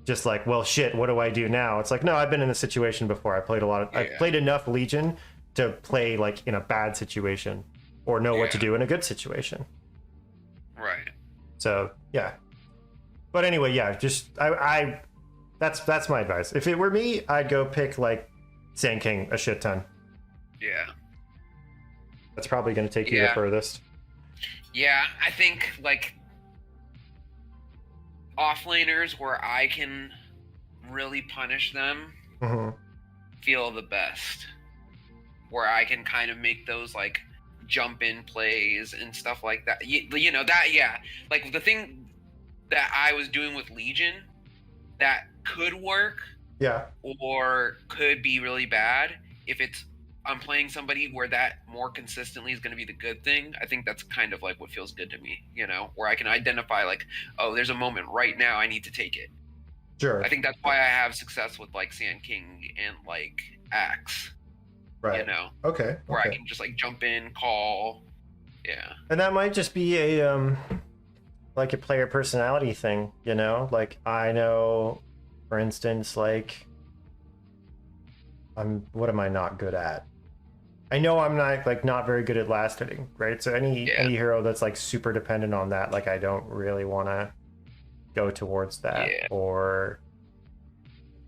just like, well, shit, what do I do now? It's like, no, I've been in this situation before. I played I've played enough Legion to play like in a bad situation or know what to do in a good situation. Right. So yeah. But anyway, yeah, just I that's my advice. If it were me, I'd go pick like Sand King a shit ton. Yeah. That's probably going to take you the furthest. Yeah, I think like offlaners where I can really punish them feel the best. Where I can kind of make those like jump in plays and stuff like that. You know, that, like the thing that I was doing with Legion that could work or could be really bad if I'm playing somebody where that more consistently is going to be the good thing. I think that's kind of like what feels good to me, you know, where I can identify like, oh, there's a moment right now I need to take it. Sure. I think that's why I have success with like Sand King and like Axe. Right. You know. Okay. Where I can just like jump in, call. Yeah. And that might just be a like a player personality thing, you know? Like I know, for instance, like what am I not good at? I know I'm not very good at last hitting, right? So any hero that's like super dependent on that, like I don't really want to go towards that. Or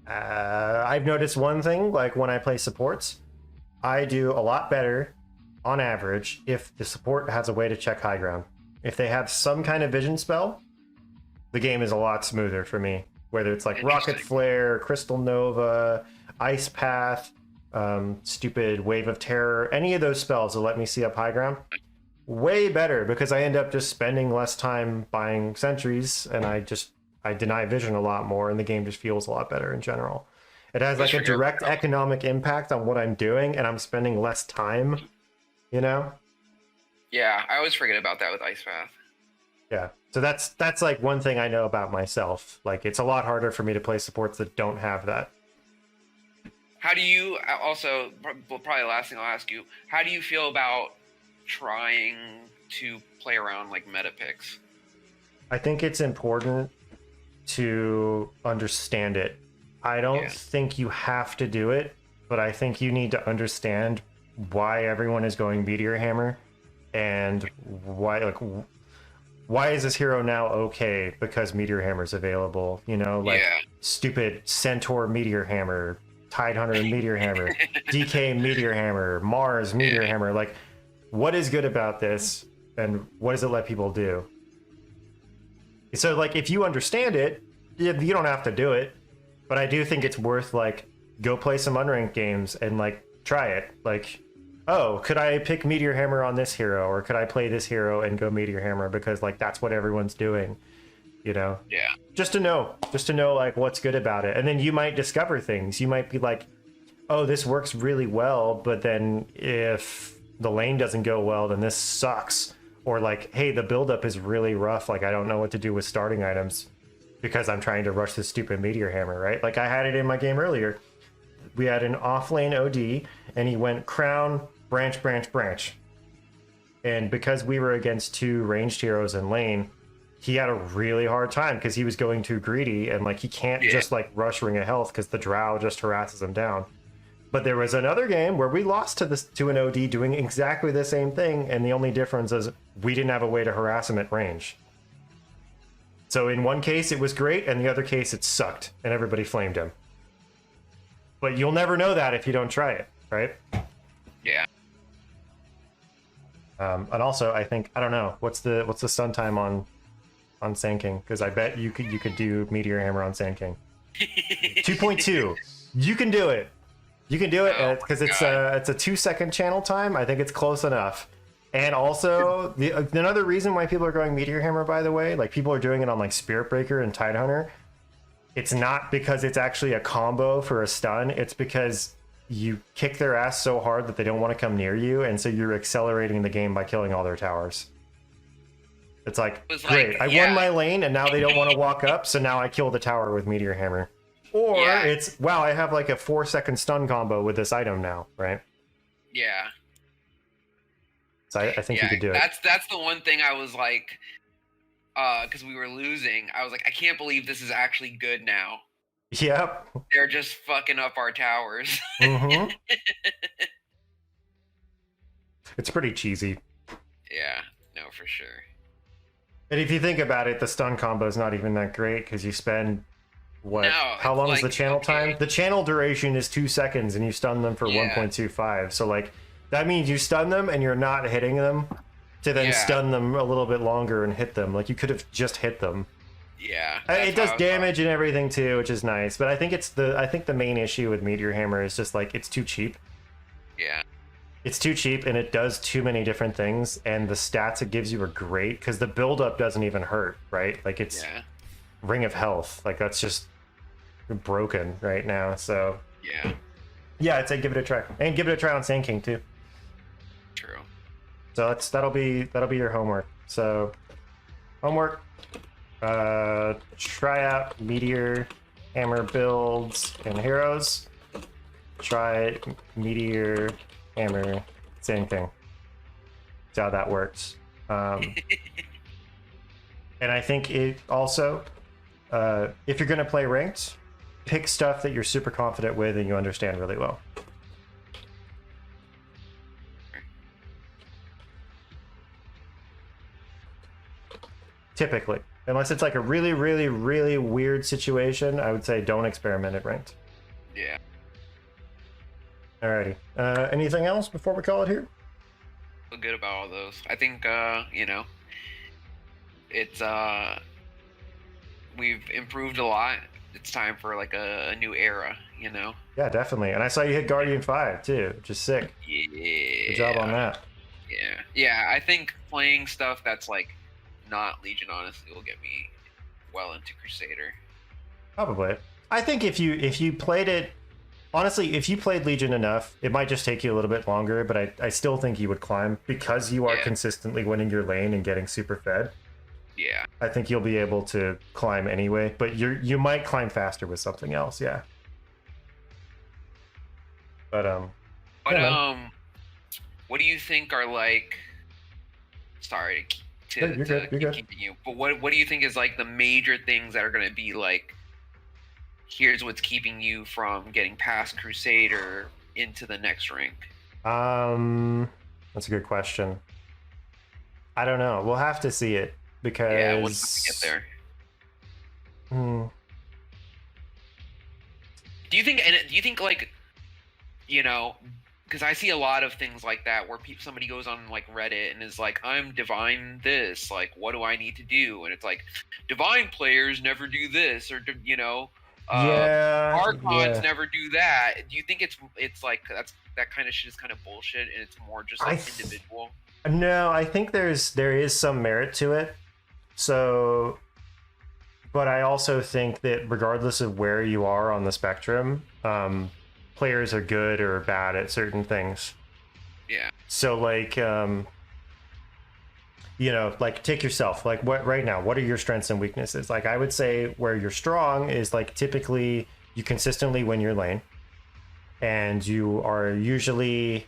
I've noticed one thing, like when I play supports, I do a lot better on average if the support has a way to check high ground. If they have some kind of vision spell, the game is a lot smoother for me. Whether it's like Rocket Flare, Crystal Nova, Ice Path, stupid Wave of Terror, any of those spells that let me see up high ground, way better because I end up just spending less time buying sentries and I deny vision a lot more and the game just feels a lot better in general. It has like a direct economic impact on what I'm doing and I'm spending less time, you know? Yeah, I always forget about that with Ice Path. Yeah, so that's like one thing I know about myself. Like it's a lot harder for me to play supports that don't have that. How do you also, probably the last thing I'll ask you, how do you feel about trying to play around like meta picks? I think it's important to understand it. I don't think you have to do it, but I think you need to understand why everyone is going Meteor Hammer and why is this hero now okay because Meteor Hammer's available, you know, like stupid Centaur Meteor Hammer, Tidehunter Meteor Hammer, DK Meteor Hammer, Mars Meteor Hammer. Like, what is good about this, and what does it let people do? So, like, if you understand it, you don't have to do it. But I do think it's worth, like, go play some unranked games and, like, try it. Like, oh, could I pick Meteor Hammer on this hero, or could I play this hero and go Meteor Hammer because, like, that's what everyone's doing. You know? Yeah. Just to know like what's good about it. And then you might discover things. You might be like, oh, this works really well, but then if the lane doesn't go well, then this sucks. Or like, hey, the buildup is really rough. Like, I don't know what to do with starting items because I'm trying to rush this stupid Meteor Hammer, right? Like I had it in my game earlier. We had an off-lane OD, and he went Crown, Branch, Branch, Branch. And because we were against two ranged heroes in lane, he had a really hard time because he was going too greedy and like he can't just like rush Ring of Health because the Drow just harasses him down. But there was another game where we lost to an OD doing exactly the same thing, and the only difference is we didn't have a way to harass him at range. So in one case it was great, and the other case it sucked, and everybody flamed him. But you'll never know that if you don't try it, right? Yeah. And also, I think, I don't know, what's the stun time on Sand King? Because I bet you could do Meteor Hammer on Sand King. 2.2. You can do it. You can do it because it's a 2-second channel time. I think it's close enough. And also, another reason why people are going Meteor Hammer, by the way, like people are doing it on like Spirit Breaker and Tidehunter. It's not because it's actually a combo for a stun. It's because you kick their ass so hard that they don't want to come near you, and so you're accelerating the game by killing all their towers. It's like, great, I won my lane, and now they don't want to walk up, so now I kill the tower with Meteor Hammer. Or it's, wow, I have like a 4-second stun combo with this item now, right? Yeah. So I think you could do it. That's the one thing I was like, because we were losing. I was like, I can't believe this is actually good now. Yep. They're just fucking up our towers. Mm-hmm. It's pretty cheesy. Yeah, no, for sure. And if you think about it, the stun combo is not even that great because you spend what? No, How it's long is like, the channel okay. time? The channel duration is 2 seconds, and you stun them for Yeah. 1.25. So like that means you stun them and you're not hitting them to then Yeah. stun them a little bit longer and hit them. Like you could have just hit them. Yeah. It does damage and everything too, which is nice. But I think the main issue with Meteor Hammer is just like it's too cheap. Yeah. It's too cheap and it does too many different things, and the stats it gives you are great because the buildup doesn't even hurt, right? Like it's Yeah. Ring of Health, like that's just broken right now. So Yeah. I'd say give it a try, and give it a try on Sand King too. True. So that'll be your homework. So homework, try out Meteor Hammer builds and heroes. Try Meteor Hammer Sand King. See how that works. And I think it also, if you're going to play ranked, pick stuff that you're super confident with and you understand really well. Typically. Unless it's like a really, really, really weird situation, I would say don't experiment at ranked. Yeah. Alrighty. Anything else before we call it here? Feel good about all those. I think it's we've improved a lot. It's time for like a new era, Yeah, definitely. And I saw you hit Guardian 5 too, which is sick. Yeah. Good job on that. Yeah. Yeah, I think playing stuff that's like not Legion honestly will get me well into Crusader. Probably. I think if you played it, honestly, if you played Legion enough, it might just take you a little bit longer, but I still think you would climb because you are consistently winning your lane and getting super fed. Yeah. I think you'll be able to climb anyway, but you might climb faster with something else, yeah. But what do you think are like? Sorry to You're good, you're good. keeping you, but what do you think is like the major things that are going to be like? Here's what's keeping you from getting past Crusader into the next rank. That's a good question. I don't know. We'll have to see it because once we get there. Do you think like, because I see a lot of things like that where somebody goes on like Reddit and is like, I'm divine this, like, what do I need to do? And it's like, divine players never do this, or Archons never do that. Do you think it's like that kind of shit is kind of bullshit and it's more just like individual? No, I think there is some merit to it. So, but I also think that regardless of where you are on the spectrum, players are good or bad at certain things. Yeah. So like, like take yourself, like what right now, what are your strengths and weaknesses? Like I would say where you're strong is like typically you consistently win your lane and you usually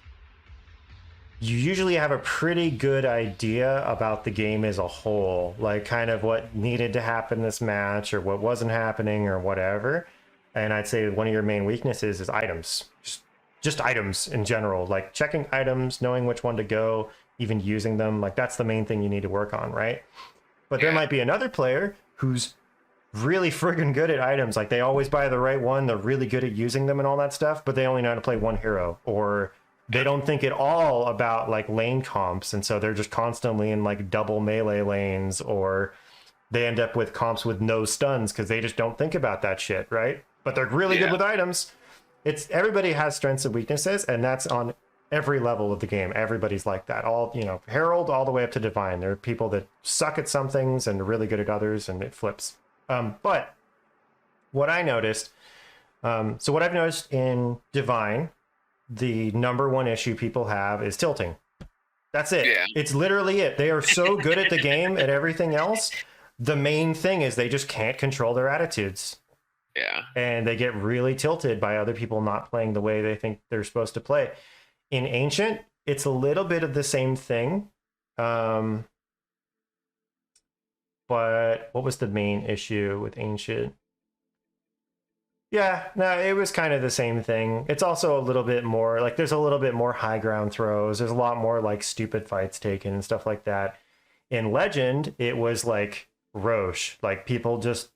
have a pretty good idea about the game as a whole, like kind of what needed to happen this match or what wasn't happening or whatever. And I'd say one of your main weaknesses is items, just items in general, like checking items, knowing which one to go, even using them. Like that's the main thing you need to work on, right? But there might be another player who's really friggin' good at items. Like they always buy the right one. They're really good at using them and all that stuff, but they only know how to play one hero, or they don't think at all about like lane comps. And so they're just constantly in like double melee lanes, or they end up with comps with no stuns because they just don't think about that shit, right? But they're really good with items. Everybody has strengths and weaknesses, and that's on every level of the game. Everybody's like that. Herald all the way up to Divine. There are people that suck at some things and are really good at others, and it flips. But what I noticed, so what I've noticed in Divine, the number one issue people have is tilting. That's it. Yeah. It's literally it. They are so good at the game at everything else. The main thing is they just can't control their attitudes. Yeah. And they get really tilted by other people not playing the way they think they're supposed to play. In Ancient, it's a little bit of the same thing. But But what was the main issue with Ancient? Yeah, no, it was kind of the same thing. It's also a little bit more like there's a little bit more high ground throws. There's a lot more like stupid fights taken and stuff like that. In Legend, it was like Roche. Like people just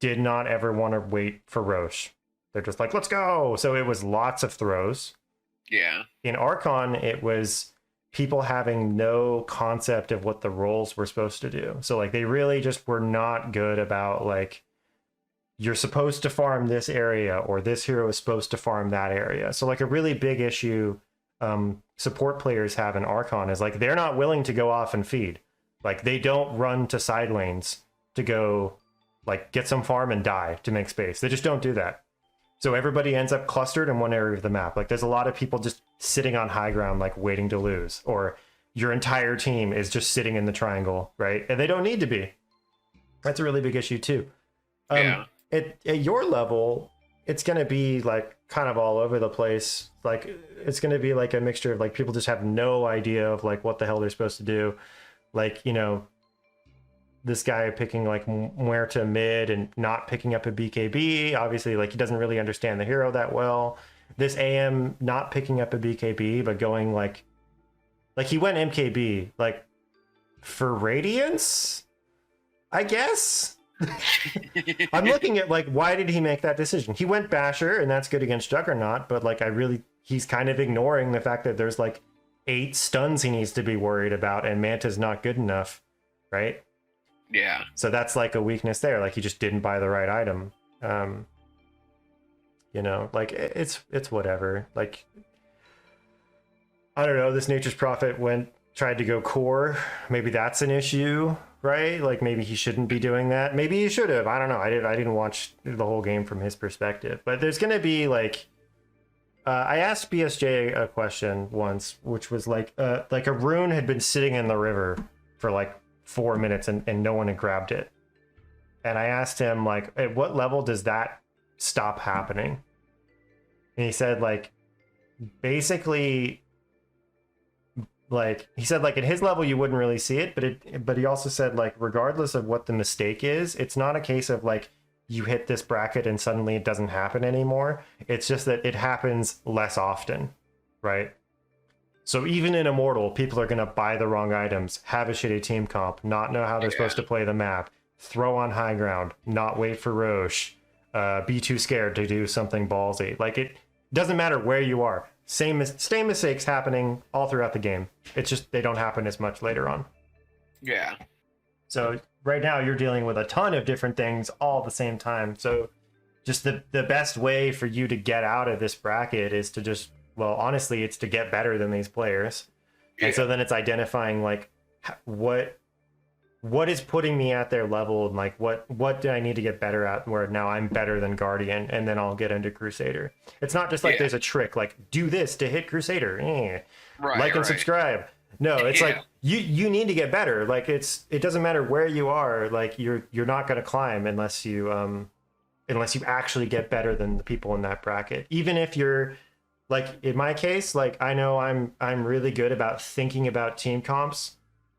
did not ever want to wait for Roche. They're just like, let's go. So it was lots of throws. Yeah. In Archon, it was people having no concept of what the roles were supposed to do. So like they really just were not good about like you're supposed to farm this area or this hero is supposed to farm that area. So like a really big issue support players have in Archon is like they're not willing to go off and feed. Like they don't run to side lanes to go like get some farm and die to make space. They just don't do that. So everybody ends up clustered in one area of the map. Like there's a lot of people just sitting on high ground like waiting to lose, or your entire team is just sitting in the triangle, right? And they don't need to be. That's a really big issue too. Yeah. At your level, it's going to be like kind of all over the place. Like it's going to be like a mixture of like people just have no idea of like what the hell they're supposed to do. Like, you know, this guy picking like Muerta mid and not picking up a BKB. Obviously, like he doesn't really understand the hero that well. This AM not picking up a BKB, but going like he went MKB like for Radiance, I guess. I'm looking at like why did he make that decision? He went Basher and that's good against Juggernaut, but like he's kind of ignoring the fact that there's like 8 stuns he needs to be worried about and Manta's not good enough, right? Yeah. So that's like a weakness there. Like he just didn't buy the right item. You know, like it's whatever. Like I don't know. This Nature's Prophet tried to go core. Maybe that's an issue, right? Like maybe he shouldn't be doing that. Maybe he should have. I don't know. I didn't watch the whole game from his perspective. But there's gonna be like I asked BSJ a question once, which was like a rune had been sitting in the river for like 4 minutes and no one had grabbed it. And I asked him like, at what level does that stop happening? And he said like, basically, like he said like at his level you wouldn't really see it, but he also said like regardless of what the mistake is, it's not a case of like you hit this bracket and suddenly it doesn't happen anymore. It's just that it happens less often, right? So even in Immortal, people are going to buy the wrong items, have a shitty team comp, not know how they're supposed to play the map, throw on high ground, not wait for Roche, be too scared to do something ballsy. Like it doesn't matter where you are. Same mistakes happening all throughout the game. It's just they don't happen as much later on. Yeah. So right now you're dealing with a ton of different things all at the same time. So just the best way for you to get out of this bracket is to just, well, honestly, it's to get better than these players. And so then it's identifying like what is putting me at their level and like what do I need to get better at where now I'm better than Guardian, and then I'll get into Crusader. It's not just like there's a trick like do this to hit Crusader. Like and subscribe. No, it's like you need to get better. Like it doesn't matter where you are, like you're not going to climb unless you actually get better than the people in that bracket. Even if you're like in my case, like I know I'm really good about thinking about team comps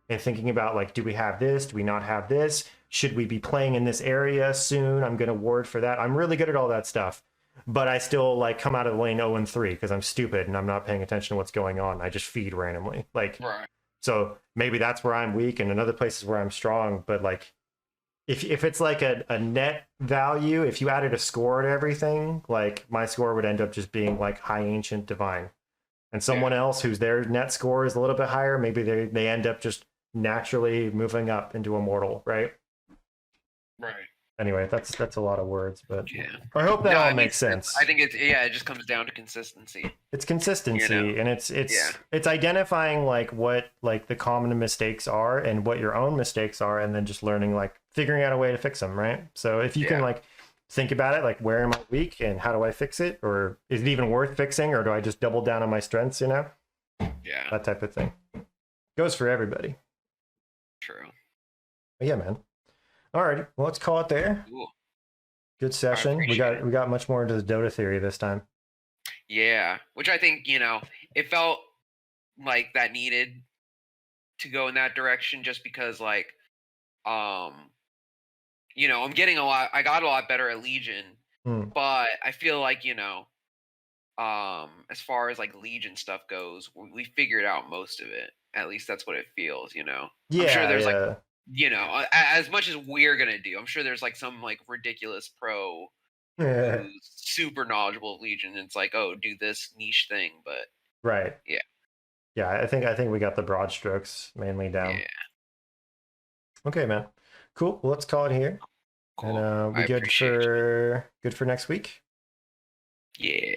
and thinking about like, do we have this? Do we not have this? Should we be playing in this area soon? I'm going to ward for that. I'm really good at all that stuff, but I still like come out of the lane 0-3 because I'm stupid and I'm not paying attention to what's going on. I just feed randomly. Like, so maybe that's where I'm weak and in other places where I'm strong. But like, if it's like a net value, if you added a score to everything, like my score would end up just being like high ancient divine, and someone else whose their net score is a little bit higher, maybe they end up just naturally moving up into immortal, right? Anyway, that's a lot of words, but I hope that all makes sense. I think it just comes down to consistency. It's consistency, you know? And it's identifying like what like the common mistakes are and what your own mistakes are, and then just learning like figuring out a way to fix them, right? So if you can like think about it, like where am I weak and how do I fix it, or is it even worth fixing, or do I just double down on my strengths, you know? Yeah, that type of thing goes for everybody. True. But yeah, man. All right, well, let's call it there. Cool. Good session. We got much more into the Dota theory this time. Yeah, which I think, you know, it felt like that needed to go in that direction just because, like, You know, I'm getting a lot. I got a lot better at Legion, Hmm. but I feel like, you know, as far as like Legion stuff goes, we figured out most of it. At least that's what it feels. You know, I'm sure Yeah, there's like, yeah. you know, as much as we're gonna do, I'm sure there's like some like ridiculous pro who's super knowledgeable of Legion. And it's like, oh, do this niche thing, but Right. yeah. Yeah, I think we got the broad strokes mainly down. Yeah, Okay, man. Cool. Well, let's call it here. cool. And we I good appreciate for next week? Yeah,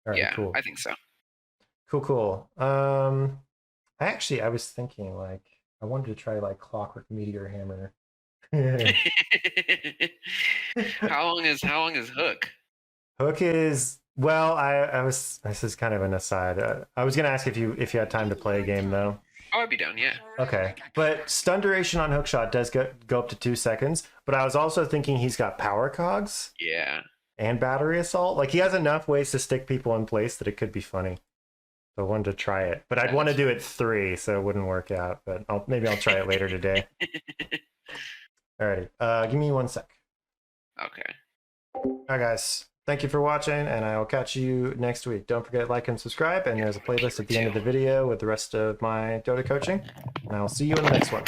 All right, yeah, cool. I think so. Cool. I was thinking like I wanted to try like Clockwork Meteor Hammer. How long is Hook? Hook is well. I was. This is kind of an aside. I was gonna ask if you had time to play a game though. Oh, I'd be down. Yeah. Okay, but stun duration on Hookshot does go up to 2 seconds. But I was also thinking he's got power cogs Yeah. and battery assault. Like he has enough ways to stick people in place that it could be funny. So I wanted to try it, but I'd want to do it 3, so it wouldn't work out. But maybe I'll try it later today. Alrighty, give me 1 sec. Okay. All right, guys. Thank you for watching, and I will catch you next week. Don't forget to like and subscribe, and there's a playlist at the end of the video with the rest of my Dota coaching, and I'll see you in the next one.